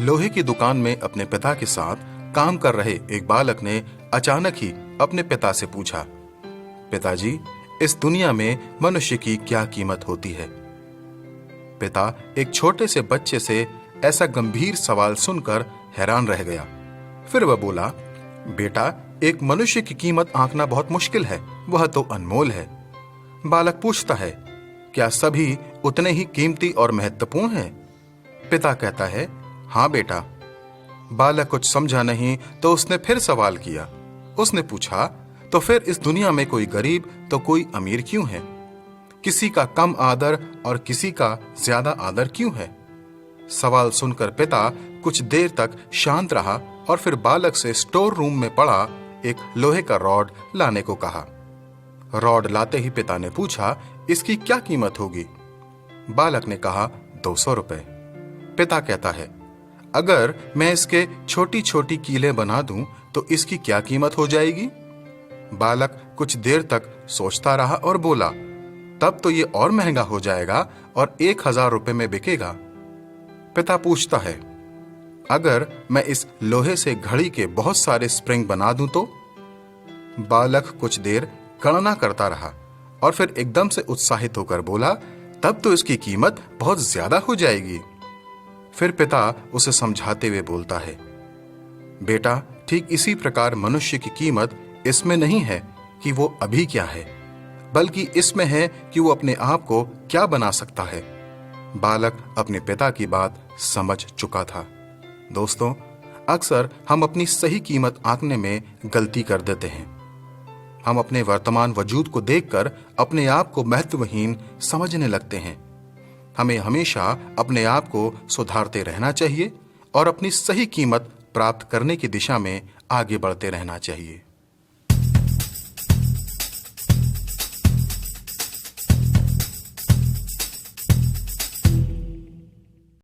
लोहे की दुकान में अपने पिता के साथ काम कर रहे एक बालक ने अचानक ही अपने पिता से पूछा, पिताजी, इस दुनिया में मनुष्य की क्या कीमत होती है? पिता एक छोटे से बच्चे से ऐसा गंभीर सवाल सुनकर हैरान रह गया। फिर वह बोला, बेटा, एक मनुष्य की कीमत आंकना बहुत मुश्किल है, वह तो अनमोल है। बालक पूछता है, क्या सभी उतने ही कीमती और महत्वपूर्ण हैं? पिता कहता है, हाँ बेटा। बालक कुछ समझा नहीं तो उसने फिर सवाल किया। उसने पूछा, तो फिर इस दुनिया में कोई गरीब तो कोई अमीर क्यों है? किसी का कम आदर और किसी का ज्यादा आदर क्यों है? सवाल सुनकर पिता कुछ देर तक शांत रहा और फिर बालक से स्टोर रूम में पड़ा एक लोहे का रॉड लाने को कहा। रॉड लाते ही पिता ने पूछा, इसकी क्या कीमत होगी? बालक ने कहा, 200 रुपए। पिता कहता है, अगर मैं इसके छोटी छोटी कीलें बना दूं तो इसकी क्या कीमत हो जाएगी? बालक कुछ देर तक सोचता रहा और बोला, तब तो ये और महंगा हो जाएगा और 1000 रुपए में बिकेगा। पिता पूछता है, अगर मैं इस लोहे से घड़ी के बहुत सारे स्प्रिंग बना दूं तो? बालक कुछ देर गणना करता रहा और फिर एकदम से उत्साहित होकर बोला, तब तो इसकी कीमत बहुत ज्यादा हो जाएगी। फिर पिता उसे समझाते हुए बोलता है, बेटा, ठीक इसी प्रकार मनुष्य की कीमत इसमें नहीं है कि वो अभी क्या है, बल्कि इसमें है कि वो अपने आप को क्या बना सकता है। बालक अपने पिता की बात समझ चुका था। दोस्तों, अक्सर हम अपनी सही कीमत आंकने में गलती कर देते हैं। हम अपने वर्तमान वजूद को देखकर अपने आप को महत्वहीन समझने लगते हैं। हमें हमेशा अपने आप को सुधारते रहना चाहिए और अपनी सही कीमत प्राप्त करने की दिशा में आगे बढ़ते रहना चाहिए।